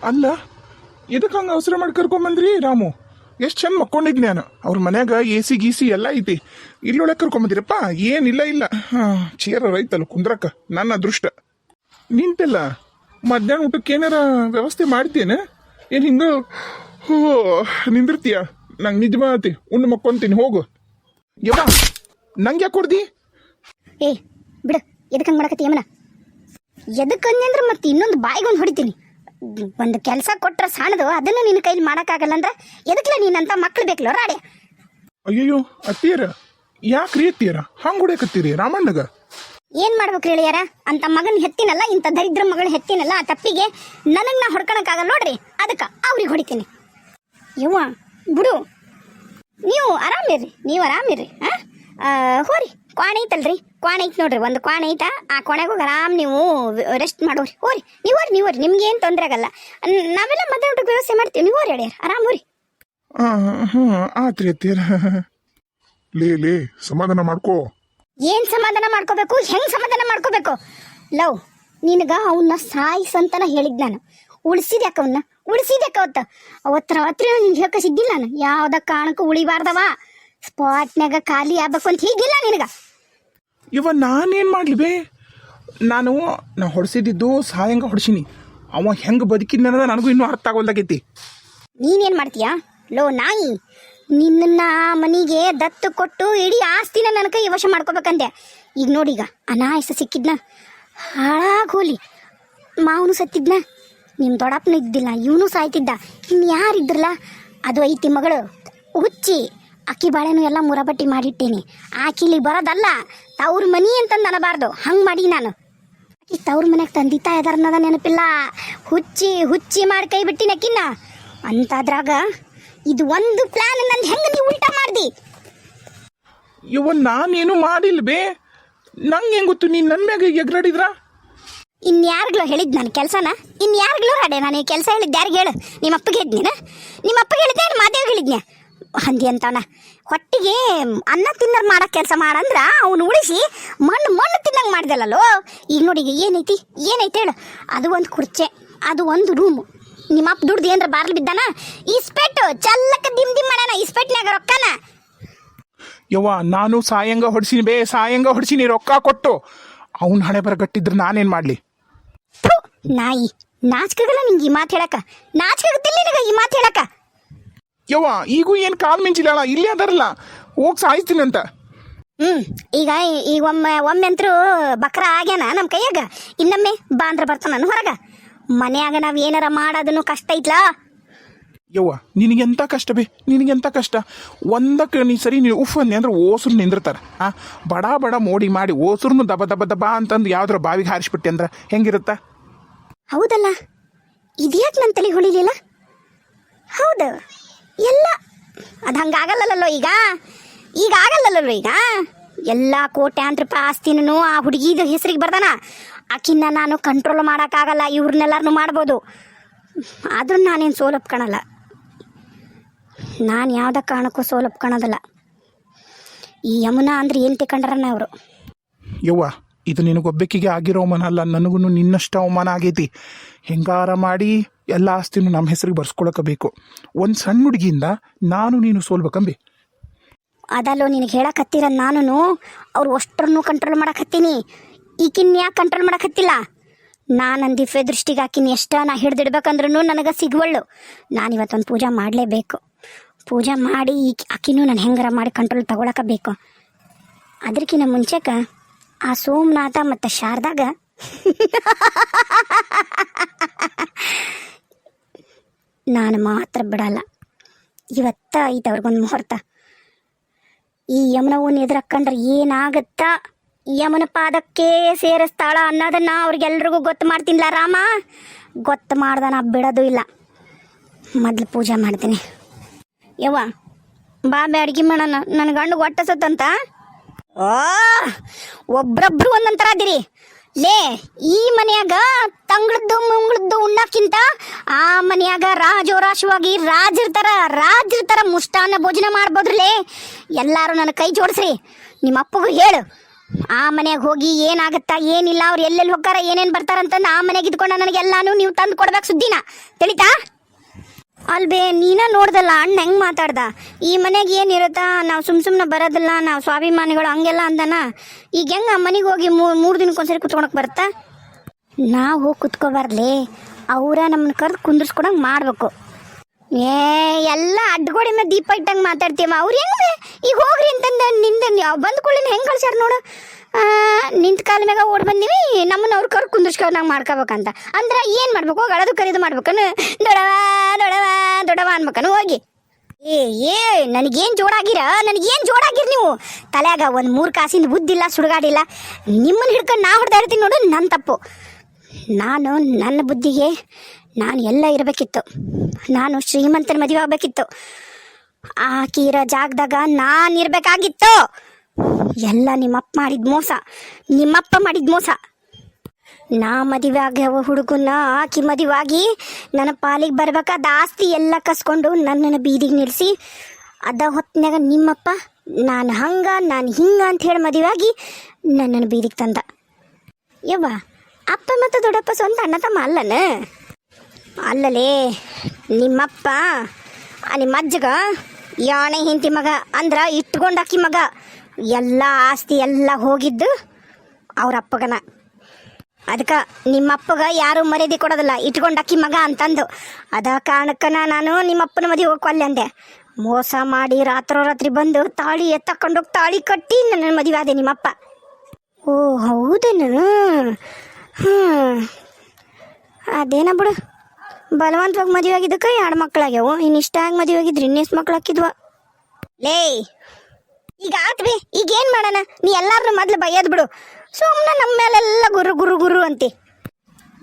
ಅಲ್ಲ ಇದಕ್ಕೆ ಹಂಗೆ ಅವಸರ ಮಾಡಿ ಕರ್ಕೊಂಬಂದ್ರಿ ರಾಮು? ಎಷ್ಟು ಚಂದ ಮಕ್ಕೊಂಡಿದ್ ನಾನು. ಅವ್ರ ಮನ್ಯಾಗ ಎ ಸಿ ಗೀಸಿ ಎಲ್ಲ ಐತಿ, ಇಲ್ಲೊಳಗೆ ಕರ್ಕೊಂಬಂದಿರಪ್ಪ? ಏನಿಲ್ಲ ಇಲ್ಲ. ಹಾಂ, ಚೇರ ರೈತಲ್ಲ ಕುಂದ್ರಕ್ಕ. ನನ್ನ ಅದೃಷ್ಟ. ನಿಂತೆಲ್ಲ ಮಧ್ಯಾಹ್ನ ಊಟಕ್ಕೆ ಏನಾರ ವ್ಯವಸ್ಥೆ ಮಾಡ್ತೇನೆ? ಏನು ಹಿಂಗೆ ನಿಂದಿರ್ತೀಯ? ನಂಗೆ ನಿಜ ಮಾಡತಿ, ಉಣ್ಣು ಮಕ್ಕೊಂತೀನಿ. ಹೋಗು. ಯವ್ವ, ನಂಗೆ ಯಾಕೆ ಕೊಡ್ದಿ? ಏ ಬಿಡು, ಎದಕ್ಕೆ ಹಂಗೆ ಮಾಡಕತ್ತಿ ಯಮನ? ಎದಕ್ಕಂದ್ರೆ ಅಂದ್ರೆ ಮತ್ತೆ ಇನ್ನೊಂದು ಬಾಯಿಗೊಂದು ಹೊಡಿತೀನಿ. ಒಂದು ಕೆಲಸ ಕೊಟ್ರೆ ಸಣ್ಣದು, ಅದನ್ನು ನಿನ್ನ ಕೈಲಿ ಮಾಡೋಕ್ಕಾಗಲ್ಲ ಅಂದ್ರೆ ಎದಕ್ಕಲ್ಲ ನೀನಂತ ಮಕ್ಳು ಬೇಕಲ್ಲ ರಾಡೆ? ಅಯ್ಯಯ್ಯೋ ಅತ್ತೀರ, ಯಾಕ್ರಿ ಅತ್ತೀರ ಹಂಗೆ ಹೊಡ್ಯಾಕತ್ತೀರಿ ರಾಮಣ್ಣಗ? ಏನು ಮಾಡ್ಬೇಕು ಹೇಳಿ ಯಾರ? ಅಂತ ಮಗನ ಹೆತ್ತಿನಲ್ಲ, ಇಂಥ ದರಿದ್ರ ಮಗಳ ಹೆತ್ತಿನಲ್ಲ, ಆ ತಪ್ಪಿಗೆ ನನಗೆ ನಾ ಹೊಡ್ಕೊಳಕ್ಕಾಗಲ್ಲ ನೋಡ್ರಿ, ಅದಕ್ಕೆ ಅವ್ರಿಗೆ ಹೊಡಿತೀನಿ. ಯವ್ವ ಬಿಡು, ನೀವು ಆರಾಮಿರ್ರಿ. ಹೋರಿ, ಕ್ವಾಣೆ ಐತಲ್ರಿ, ಕ್ವಾಣೆ ಐತೆ ನೋಡ್ರಿ, ಒಂದು ಕ್ವಾಣೆ ಐತಾ, ಆ ಕ್ವಾಣೆಗೆ ಹೋಗಿ ಆರಾಮ್ ನೀವು ರೆಸ್ಟ್ ಮಾಡೋರಿ. ಹೋರಿ ನೀವು ಹೋರಿ, ನಿಮ್ಗೆ ಏನು ತೊಂದರೆ ಆಗಲ್ಲ. ನಾವೆಲ್ಲ ಮಧ್ಯಾಹ್ನ ವ್ಯವಸ್ಥೆ ಮಾಡ್ತೀವಿ, ನೀವು ಹೋರಿ ಹೇಳ್ಯಾರ, ಆರಾಮ್ ಹೋರಿ. ಹಾಂ ಆತ್ರಿ ಅತ್ತೀರ. ಲೇ ಸಮಾಧಾನ ಮಾಡ್ಕೋ. ಏನು ಸಮಾಧಾನ ಮಾಡ್ಕೋಬೇಕು? ಹೆಂಗೆ ಸಮಾಧಾನ ಮಾಡ್ಕೋಬೇಕು? ಲವ್, ನಿನಗ ಅವನ್ನ ಸಾಯಿಸಂತನ ಹೇಳಿದ್ ನಾನು. ಉಳಿಸಿದ್ಯಾಕ ಅವತ್ತ ರಾತ್ರಿ ನಿನ್ಗೆ ಹೇಳ್ಕಸಿದ್ದಿಲ್ಲ ನಾನು, ಯಾವ್ದ ಕಾರಣಕ್ಕೂ ಉಳಿಬಾರ್ದವ, ಸ್ಪಾಟ್ನಾಗ ಖಾಲಿ ಆಗ್ಬೇಕು ಅಂತ ಹೀಗಿಲ್ಲ ನಿನಗ. ಇವ ನಾನೇನು ಮಾಡ್ಲಿ ಬೇ? ನಾ ಹೊಡ್ಸಿದ್ದು ಸಾಯಂಗ ಹೊಡ್ಸಿನಿ. ಅವ ಹೆಂಗೆ ಬದುಕಿದ್ನದ ನನಗೂ ಇನ್ನೂ ಅರ್ಥ ಆಗೋಲ್ದಾಗೈತಿ. ನೀನೇನು ಮಾಡ್ತೀಯಾ ಲೋ ನಾಯಿ? ನಿನ್ನ ಮನೆಗೆ ದತ್ತು ಕೊಟ್ಟು ಇಡೀ ಆಸ್ತಿನ ನನ್ನ ಕೈ ವಶ ಮಾಡ್ಕೋಬೇಕಂದೆ. ಈಗ ನೋಡೀಗ ಅನಾಯಸ ಸಿಕ್ಕಿದ್ನ, ಹಾಳಾಗಿ ಹೋಲಿ. ಮಾವನು ಸತ್ತಿದ್ನ, ನಿಮ್ಮ ದೊಡ್ಡಪ್ಪನ ಇದ್ದಿಲ್ಲ, ಇವನು ಸಾಯ್ತಿದ್ದ, ಇನ್ನು ಯಾರಿದ್ರಲ್ಲ? ಅದು ಐತಿ ಮಗಳು ಹುಚ್ಚಿ, ಅಕ್ಕಿ ಬಾಳೆನೂ ಎಲ್ಲ ಮುರಬಟ್ಟಿ ಮಾಡಿಟ್ಟೇನಿ. ಆಕಿಲಿ ಬರೋದಲ್ಲ, ತವ್ರ ಮನಿ ಅಂತಂದು ಅನ್ನಬಾರ್ದು, ಹಂಗೆ ಮಾಡಿ ನಾನು. ಆಕಿ ತವ್ರ ಮನೆಗೆ ತಂದೆ ತಾಯಿ ಅದನ್ನದ ನೆನಪಿಲ್ಲ, ಹುಚ್ಚಿ ಮಾಡಿ ಕೈ ಬಿಟ್ಟಿನಕ್ಕಿನ್ನ ಅಂತಾದ್ರಾಗ ಇದು ಒಂದು ಪ್ಲಾನ್ ನಂದು ಹೆಂಗೆ ನೀವು ಉಲ್ಟಾ ಮಾಡ್ದಿ? ಇವ ನಾನೇನು ಮಾಡಿಲ್ಲ ಬೇ, ನಂಗೆ ಹೆಂಗೆ ಗೊತ್ತು ನೀನು ನನ್ನ ಮ್ಯಾಗ ಎಗ್ರಾಡಿದ್ರ? ಇನ್ಯಾರಿಗ್ಲೋ ಹೇಳಿದ್ ನಾನು ಕೆಲಸನ? ಇನ್ಯಾರಿಗ್ಲೋ ರಾಡೆ ನಾನು ಈ ಕೆಲಸ ಹೇಳಿದ್ದು? ಯಾರಿಗೆ ಹೇಳು? ನಿಮ್ಮ ಅಪ್ಪಗೆ ಹೇಳಿದ್ನೇನ? ನಿಮ್ಮ ಅಪ್ಪಗೆ ಹೇಳಿದ್ದೆ, ಮಾದೇವ್ಗೆ ಹೇಳಿದ್ನೆ ಹಂದಿ ಅಂತವನ. ಹೊಟ್ಟಿಗೆ ಅನ್ನ ತಿನ್ನೋರು ಮಾಡೋ ಕೆಲಸ ಮಾಡಂದ್ರ ಅವನು ಉಳಿಸಿ ಮಣ್ಣು ತಿನ್ನಂಗೆ ಮಾಡಿದಲ್ಲೋ. ಈಗ ನೋಡಿ, ಈಗ ಏನೈತಿ ಹೇಳು? ಅದು ಒಂದು ಕುರ್ಚೆ, ಅದು ಒಂದು ರೂಮು. ನಿಮ್ಮ ಅಪ್ಪ ದುಡ್ದು ಏನ್ರ ಬಾರ್ಲಿ ಬಿದ್ದಾನ? ಇಸ್ಪೆಟ್ಟು ಚಲ್ಲಕ್ಕ ದಿಮ್ ಮಾಡ್ಯಾನ, ಇಸ್ಪೆಟ್ನ್ಯಾಗ ರೊಕ್ಕನ. ಯವ್ವ, ನಾನು ಸಾಯಂಗ ಹೊಡ್ಸಿನಿ ರೊಕ್ಕ ಕೊಟ್ಟು. ಅವ್ನ ಹಣೆ ಬರ ಗಟ್ಟಿದ್ರೆ ನಾನೇನು ಮಾಡಲಿ? ನಾಯಿ, ನಾಚಿಕೆಗಲ್ಲ ನಿಂಗೆ ಈ ಮಾತು ಹೇಳಕ್ಕ? ನಾಚಿಕೆಗತ್ತಿಲ್ಲ ನಿನಗ ಈ ಮಾತು ಹೇಳಕ್ಕ? ಯವ್ವ, ಈಗೂ ಏನು ಕಾಲ್ ಮಿಂಚಿಲ್ಲ, ಇಲ್ಲೇ ಅದಾರಲ್ಲ, ಹೋಗಿ ಸಾಯಿಸ್ತೀನಿ ಅಂತ. ಈಗ ಒಮ್ಮೆ ಅಂತರೂ ಬಕ್ರ ಆಗ್ಯಾನ ನಮ್ಮ ಕೈಯಾಗ, ಇನ್ನೊಮ್ಮೆ ಬಾ ಅಂದ್ರೆ ಬರ್ತಾನ ನಾನು ಹೊರಗ. ಮನ್ಯಾಗ ನಾವು ಏನಾರ ಮಾಡೋದನ್ನು ಕಷ್ಟ ಐತ್ಲಾ? ಯವ್ವ, ನಿನಗೆಂತ ಕಷ್ಟ ಬೇ, ನಿನಗೆಂತ ಕಷ್ಟ? ಒಂದಕ್ಕೆ ನೀ ಸರಿ ನೀವು ಉಫ್ ಅಂದೆ ಅಂದ್ರೆ ಓಸರು ನಿಂದಿರ್ತಾರೆ. ಬಡ ಮೋಡಿ ಮಾಡಿ ಓಸರ್ನು ದಬ ಅಂತಂದು ಯಾವ್ದಾರ ಬಾವಿಗೆ ಹಾರಿಸ್ಬಿಟ್ಟೆ ಅಂದ್ರೆ ಹೆಂಗಿರುತ್ತ? ಹೌದಲ್ಲ, ಇದ್ಯಾಕೆ ನನ್ನ ತಲೆ ಹೊಳಿಲಿಲ್ಲ? ಹೌದು, ಎಲ್ಲ ಅದು ಹಂಗಾಗಲ್ಲಲ್ಲೋ ಈಗ ಆಗಲ್ಲಲ್ಲೋ ಈಗ. ಎಲ್ಲ ಕೋಟ್ಯಾಂತರ ರೂಪಾಯಿ ಆಸ್ತಿನೂ ಆ ಹುಡುಗಿದ ಹೆಸರಿಗೆ ಬರ್ದಾನ. ಆಕಿನ್ನ ನಾನು ಕಂಟ್ರೋಲ್ ಮಾಡೋಕ್ಕಾಗಲ್ಲ, ಇವ್ರನ್ನೆಲ್ಲರನ್ನೂ ಮಾಡ್ಬೋದು, ಆದ್ರೂ ನಾನೇನು ಸೋಲೊಪ್ಕೊಳಲ್ಲ. ನಾನು ಯಾವುದೇ ಕಾರಣಕ್ಕೂ ಸೋಲೊಪ್ಕೊಳೋದಲ್ಲ. ಈ ಯಮುನಾ ಅಂದ್ರೆ ಏನು ತಿಳ್ಕೊಂಡ್ರನ್ನ ಅವರು. ಯವ್ವ, ಇದು ನಿನಗೊಬ್ಬಕ್ಕಿಗೆ ಆಗಿರೋ ಅವಮಾನ ಅಲ್ಲ, ನನಗೂ ನಿನ್ನಷ್ಟು ಅವಮಾನ ಆಗೈತಿ. ಹೆಂಗಾರ ಮಾಡಿ ಎಲ್ಲ ಆಸ್ತಿನೂ ನಮ್ಮ ಹೆಸರಿಗೆ ಬರ್ಸ್ಕೊಳಕಬೇಕು. ಒಂದು ಸಣ್ಣ ಹುಡುಗಿಯಿಂದ ನೀನು ಸೋಲ್ಬೇಕಂಬಿ. ಅದಲ್ಲೋ ನಿನಗೆ ಹೇಳಕತ್ತೀರ, ನಾನು ಅವ್ರು ಅಷ್ಟರನ್ನು ಕಂಟ್ರೋಲ್ ಮಾಡಕತ್ತೀನಿ. ಈಗಿನ ಯಾಕೆ ಕಂಟ್ರೋಲ್ ಮಾಡಕತ್ತಿಲ್ಲ? ನಾನು ದಿವ್ಯ ದೃಷ್ಟಿಗೆ ಹಾಕಿನಿ ಎಷ್ಟ ನಾ ಹಿಡ್ದಿಡ್ಬೇಕಂದ್ರೂ ನನಗೆ ಸಿಗುವಳ್ಳು. ನಾನಿವತ್ತೊಂದು ಪೂಜೆ ಮಾಡಲೇಬೇಕು. ಪೂಜೆ ಮಾಡಿ ಆಕಿನೂ ನಾನು ಹೆಂಗಾರ ಮಾಡಿ ಕಂಟ್ರೋಲ್ ತಗೊಳಕಬೇಕು. ಅದಕ್ಕಿಂತ ಮುಂಚೆಕ ಆ ಸೋಮನಾಥ ಮತ್ತು ಶಾರದಾಗ ನಾನು ಮಾತ್ರ ಬಿಡಲ್ಲ. ಇವತ್ತ ಐತೆ ಅವ್ರಿಗೊಂದು ಮುಹೂರ್ತ. ಈ ಯಮುನವನ್ನು ಎದುರಕ್ಕಂಡ್ರೆ ಏನಾಗತ್ತಾ, ಯಮನ ಪಾದಕ್ಕೆ ಸೇರಿಸ್ತಾಳ ಅನ್ನೋದನ್ನ ಅವ್ರಿಗೆಲ್ರಿಗೂ ಗೊತ್ತು ಮಾಡ್ತೀನಿಲ್ಲ ರಾಮ. ಗೊತ್ತು ಮಾಡ್ದ ನಾ ಬಿಡೋದು ಇಲ್ಲ. ಮೊದಲು ಪೂಜೆ ಮಾಡ್ತೀನಿ. ಯವ್ವ ಬಾಬೆ ಅಡ್ಗೆ ಮಾಡೋಣ, ನನ್ನ ಗಂಡು ಹೊಟ್ಟೆ ಸತ್ತಂತ. ಒಬ್ರೊಬ್ರು ಒಂದೊಂಥರ ಅದಿರಿ ಲೇ. ಈ ಮನೆಯಾಗ ತಂಗಳದ್ದು ಮುಂಗಳದ್ದು ಉಣ್ಣಕ್ಕಿಂತ ಆ ಮನೆಯಾಗ ರಾಜೋರಾಶವಾಗಿ ರಾಜಿರ್ತಾರ ಮುಷ್ಟಾನ್ನ ಭೋಜನ ಮಾಡ್ಬೋದ್ರಲೇ. ಎಲ್ಲಾರು ನನ್ನ ಕೈ ಜೋಡಿಸ್ರಿ. ನಿಮ್ಮ ಅಪ್ಪಗೂ ಹೇಳು, ಆ ಮನೆಯಾಗ ಹೋಗಿ ಏನಾಗತ್ತಾ ಏನಿಲ್ಲ ಅವ್ರು ಎಲ್ಲೆಲ್ಲಿ ಹೋಗ್ತಾರ ಏನೇನು ಬರ್ತಾರಂತಂದು ಆ ಮನೆಗೆ ಇದ್ಕೊಂಡ ನನಗೆಲ್ಲಾನು ನೀವು ತಂದು ಕೊಡ್ಬೇಕು ಸುದ್ದಿನ ತಿಳಿತಾ ಅಲ್ಬೇ ನೀನ ನೋಡ್ದಲ್ಲ ಅಣ್ಣ ಹೆಂಗೆ ಮಾತಾಡ್ದ ಈ ಮನೆಗೆ ಏನಿರುತ್ತಾ ನಾವು ಸುಮ್ಮನೆ ಬರೋದಿಲ್ಲ ನಾವು ಸ್ವಾಭಿಮಾನಿಗಳು ಹಂಗೆಲ್ಲ ಅಂದನ ಈಗ ಹೆಂಗೆ ಆ ಮನೆಗೆ ಹೋಗಿ ಮೂರು ದಿನಕ್ಕೊಂದ್ಸರಿ ಕುತ್ಕೊಳಕ್ಕೆ ಬರುತ್ತಾ ನಾವು ಹೋಗಿ ಕುತ್ಕೋಬಾರ್ಲಿ ಅವರ ನಮ್ಮನ್ನ ಕರೆದು ಕುಂದಿರ್ಸ್ಕೊಡಂಗೆ ಮಾಡಬೇಕು ಏ ಎಲ್ಲ ಅಡ್ಗೋಡಿ ಮೇಲೆ ದೀಪ ಇಟ್ಟಂಗೆ ಮಾತಾಡ್ತೀವ ಅವ್ರು ಹೆಂಗೆ ಈಗ ಹೋಗ್ರಿ ಅಂತಂದು ನಿಂದ ಬಂದ ಕೂಡಲಿನ ಹೆಂಗೆ ಕಳ್ಸ್ಯಾರ ನೋಡು ನಿಂತ ಕಾಲ ಮ್ಯಾಗ ಓಡ್ ಬಂದೀವಿ ನಮ್ಮನ್ನ ಅವ್ರು ಕರ್ ಕುಂದಿರ್ಸ್ಕೊಂಡಂಗೆ ಮಾಡ್ಕೋಬೇಕಂತ ಅಂದ್ರೆ ಏನು ಮಾಡ್ಬೇಕು ಹೋಗಿ ಅಳದು ಕರೀದು ಮಾಡ್ಬೇಕನು ದೊಡವ ದೊಡವ ದೊಡವ ಅನ್ಬೇಕನು ಹೋಗಿ ಏ ನನಗೇನು ಜೋಡಾಗಿರ ನೀವು ತಲೆಯಾಗ ಒಂದು 3 ಕಾಸಿಂದ ಬುದ್ಧಿಲ್ಲ ಸುಡುಗಾಡಿಲ್ಲ ನಿಮ್ಮನ್ನ ಹಿಡ್ಕೊಂಡು ನಾ ಹೊಡೆದ ಇರ್ತೀನಿ ನೋಡು ನನ್ನ ತಪ್ಪು ನಾನು ನನ್ನ ಬುದ್ಧಿಗೆ ನಾನು ಎಲ್ಲ ಇರಬೇಕಿತ್ತು ನಾನು ಶ್ರೀಮಂತನ ಮದುವೆ ಆಗಬೇಕಿತ್ತು ಆಕಿರ ಜಾಗದಾಗ ನಾನು ಇರಬೇಕಾಗಿತ್ತು ಎಲ್ಲ ನಿಮ್ಮಪ್ಪ ಮಾಡಿದ ಮೋಸ ನಾ ಮದುವೆ ಆಗ್ಯಾವ ಹುಡುಗನ್ನ ಆಕಿ ಮದುವೆ ಆಗಿ ನನ್ನ ಪಾಲಿಗೆ ಬರ್ಬೇಕಾದ ಆಸ್ತಿ ಎಲ್ಲ ಕಸ್ಕೊಂಡು ನನ್ನನ್ನು ಬೀದಿಗೆ ನಿಲ್ಲಿಸಿ ಅದ ಹೊತ್ತಿನಾಗ ನಿಮ್ಮಪ್ಪ ನಾನು ಹಿಂಗ ಅಂತ ಹೇಳಿ ಮದುವೆ ಆಗಿ ನನ್ನನ್ನು ಬೀದಿಗೆ ತಂದ ಯವ್ವ ಅಪ್ಪ ಮತ್ತು ದೊಡ್ಡಪ್ಪ ಸ್ವಂತ ಅಣ್ಣ ತಮ್ಮ ಅಲ್ಲಲೇ ನಿಮ್ಮಪ್ಪ ನಿಮ್ಮ ಅಜ್ಜಗ ಯಾಣೆ ಹಿಂತಿ ಮಗ ಅಂದ್ರೆ ಇಟ್ಕೊಂಡಾಕಿ ಮಗ ಎಲ್ಲ ಆಸ್ತಿ ಎಲ್ಲ ಹೋಗಿದ್ದು ಅವ್ರ ಅಪ್ಪಗನ ಅದಕ್ಕೆ ನಿಮ್ಮಪ್ಪಗ ಯಾರು ಮರ್ಯಾದೆ ಕೊಡೋದಿಲ್ಲ ಇಟ್ಕೊಂಡಾಕಿ ಮಗ ಅಂತಂದು ಅದ ಕಾರಣಕ್ಕನ ನಾನು ನಿಮ್ಮಪ್ಪನ ಮದುವೆ ಹೋಗ್ಕೊಲ್ಲೆ ಅಂದೆ ಮೋಸ ಮಾಡಿ ರಾತ್ರಿ ಬಂದು ತಾಳಿ ಎತ್ತಕೊಂಡೋಗಿ ತಾಳಿ ಕಟ್ಟಿ ನನ್ನ ಮದುವೆ ಆದೆ ನಿಮ್ಮಪ್ಪ ಓ ಹೌದೇನು ಅದೇನ ಬಿಡು ಬಲವಂತವಾಗಿ ಮದುವೆ ಆಗಿದ್ದಕ್ಕೆ 2 ಮಕ್ಕಳಾಗ್ಯಾವು ಇನ್ನು ಇಷ್ಟ ಆಗಿ ಮದುವೆ ಆಗಿದ್ರಿ ಇನ್ನೆಷ್ಟು ಮಕ್ಳು ಹಾಕಿದ್ವ ಲೇ ಈಗ ಆತ್ವಿ ಈಗ ಏನು ಮಾಡೋಣ ನೀ ಎಲ್ಲಾರನ್ನೂ ಮೊದಲು ಬೈಯೋದು ಬಿಡು ಸುಮ್ಮನೆ ನಮ್ಮ ಮೇಲೆಲ್ಲ ಗುರು ಅಂತಿ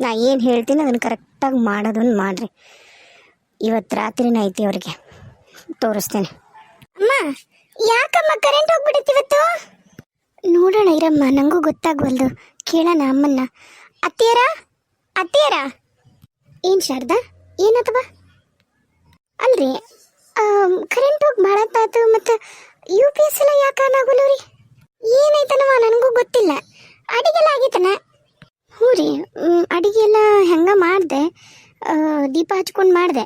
ನಾ ಏನು ಹೇಳ್ತೀನಿ ಅದನ್ನು ಕರೆಕ್ಟಾಗಿ ಮಾಡೋದನ್ನು ಮಾಡ್ರಿ ಇವತ್ತು ರಾತ್ರಿನ ಐತಿ ಅವ್ರಿಗೆ ತೋರಿಸ್ತೇನೆ ಅಮ್ಮ ಯಾಕಮ್ಮ ಕರೆಂಟ್ ಹೋಗ್ಬಿಡುತ್ತೆ ಇವತ್ತು ನೋಡೋಣ ಇರಮ್ಮ ನನಗೂ ಗೊತ್ತಾಗ್ವಲ್ದು ಕೇಳೋಣ ಅಮ್ಮನ್ನ ಅತ್ತಿಯರ ಏನು ಶಾರದಾ ಏನತ್ತವ ಅಲ್ರಿ ಕರೆಂಟ್ ಹೋಗಿ ಭಾಳ ತಾತು ಮತ್ತು UPS ಎಲ್ಲ ಯಾಕೆ ಆನ್ ಆಗೋಲ್ಲ ರೀ ಏನಾಯ್ತನವ ನನಗೂ ಗೊತ್ತಿಲ್ಲ ಅಡಿಗೆಲ್ಲ ಆಗೈತನ ಹ್ಞೂ ರೀ ಅಡಿಗೆ ಎಲ್ಲ ಹೆಂಗೆ ಮಾಡಿದೆ ದೀಪ ಹಚ್ಕೊಂಡು ಮಾಡಿದೆ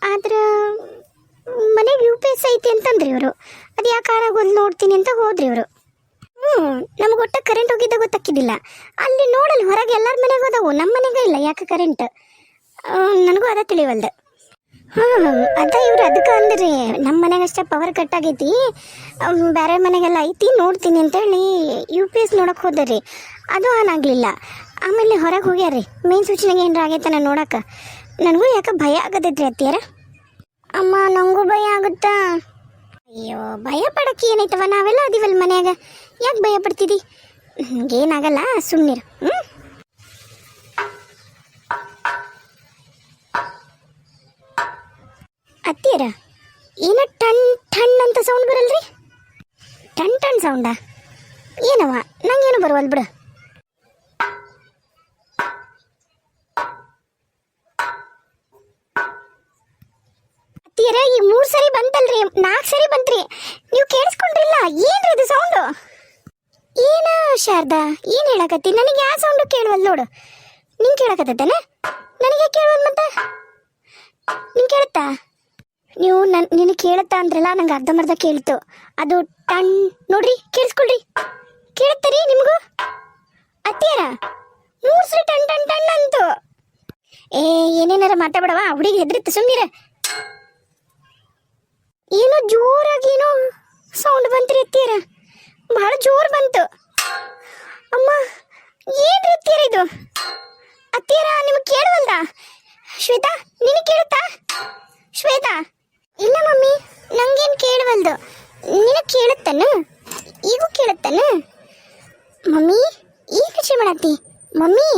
ಆದ್ರೆ ಮನೆಗೆ UPS ಐತಿ ಅಂತಂದ್ರಿ ಇವರು ಅದು ಯಾಕೆ ಆನ್ ಆಗೋದು ನೋಡ್ತೀನಿ ಅಂತ ಹೋದ್ರಿ ಇವರು ನಮ್ಗೆ ಒಟ್ಟ ಕರೆಂಟ್ ಹೋಗಿದ್ದ ಗೊತ್ತಾಕಿದ್ದಿಲ್ಲ ಅಲ್ಲಿ ನೋಡಲ್ಲ ಹೊರಗೆ ಎಲ್ಲರ ಮನೆಗೆ ಹೋದವು ನಮ್ಮ ಮನೆಗೆ ಇಲ್ಲ ಯಾಕೆ ಕರೆಂಟ್ ನನಗೂ ಅದ ತಿಳಿವಲ್ದು ಅದ ಇವ್ರು ಅದಕ್ಕೆ ಅಂದ್ರಿ ನಮ್ಮ ಮನೆಗೆ ಅಷ್ಟೇ ಪವರ್ ಕಟ್ ಆಗೈತಿ ಬೇರೆ ಮನೆಗೆಲ್ಲ ಐತಿ ನೋಡ್ತೀನಿ ಅಂತೇಳಿ UPS ನೋಡಕ್ಕೆ ಹೋದ್ರಿ ಅದು ಆನ್ ಆಗಲಿಲ್ಲ ಆಮೇಲೆ ಹೊರಗೆ ಹೋಗ್ಯಾರ್ರಿ ಮೇನ್ ಸೂಚನೆಗೆ ಏನಾರ ಆಗೈತೆ ನಾನು ನೋಡಕ್ಕೆ ನನಗೂ ಯಾಕೆ ಭಯ ಆಗತೈತ್ರಿ ಅತ್ತಿಯರ ಅಮ್ಮ ನನಗೂ ಭಯ ಆಗುತ್ತಾ ಅಯ್ಯೋ ಭಯ ಪಡಕ್ಕೆ ಏನೈತವ ನಾವೆಲ್ಲ ಅದೀವಲ್ಲ ಮನ್ಯಾಗ ಯಾಕೆ ಭಯ ಪಡ್ತಿದ್ದಿ ಏನಾಗಲ್ಲ ಸುಮ್ಮನಿರು ಅತ್ತಿಯರ ಏನೋ ಟನ್ ಟನ್ ಅಂತ ಸೌಂಡ್ ಬರಲ್ರಿ ಟನ್ ಸೌಂಡಾ ಏನವ ನಂಗೇನು ಬರುವಲ್ ಬಿಡು ಅತ್ತಿಯರ ಈ 3 ಸರಿ ಬಂತಲ್ರಿ 4 ಸರಿ ಬಂತ್ರಿ ನೀವು ಕೇಳಿಸ್ಕೊಂಡ್ರಿಲ್ಲ ಏನ್ರಿ ಅದು ಸೌಂಡು ಏನ ಶಾರದಾ ಏನು ಹೇಳಕತ್ತಿ ನನಗೆ ಯಾವ ಸೌಂಡು ಕೇಳುವಲ್ಲ ನೋಡು ನಿಂಗೆ ಕೇಳಕತ್ತೇನ ನನಗೆ ಕೇಳುವಲ್ ಮತ್ತೆ ನಿಂಗೆ ಕೇಳುತ್ತಾ ನೀವು ನಿನಗೆ ಕೇಳುತ್ತಾ ಅಂದ್ರಲ್ಲ ನಂಗೆ ಅರ್ಧಂಬರ್ಧ ಕೇಳ್ತು ಅದು ಟನ್ ನೋಡ್ರಿ ಕೇಳಿಸ್ಕೊಳ್ರಿ ಕೇಳುತ್ತೀರಿ ನಿಮಗೂ ಅತ್ತಿಯರ 3 ಸರಿ ಟನ್ ಅಂತು ಏನೇನಾರ ಮಾತಾಡವ ಹುಡುಗಿ ಹೆದ್ರಿತ್ತು ಸುಮ್ಮನಿರ ಏನೋ ಜೋರಾಗಿ ಏನೋ ಸೌಂಡ್ ಬಂತ್ರಿ ಅತ್ತಿಯರ ಬಹಳ ಜೋರು ಬಂತು ಅಮ್ಮ ಏನ್ರಿ ಅತ್ತಿಯರ ಇದು ಅತ್ತಿಯರ ನಿಮಗೆ ಕೇಳವಲ್ದ ಶ್ವೇತಾ ನಿನಗೆ ಕೇಳುತ್ತಾ ಶ್ವೇತಾ ಇಲ್ಲ ಮಮ್ಮಿ ನಂಗೇನು ಕೇಳವಲ್ದು ನಿನಗೆ ಕೇಳುತ್ತಾನ ಈಗೂ ಕೇಳುತ್ತಾನ ಮಮ್ಮಿ ಈಗ ಖುಷಿ ಮಾಡತ್ತಿ ಮಮ್ಮಿ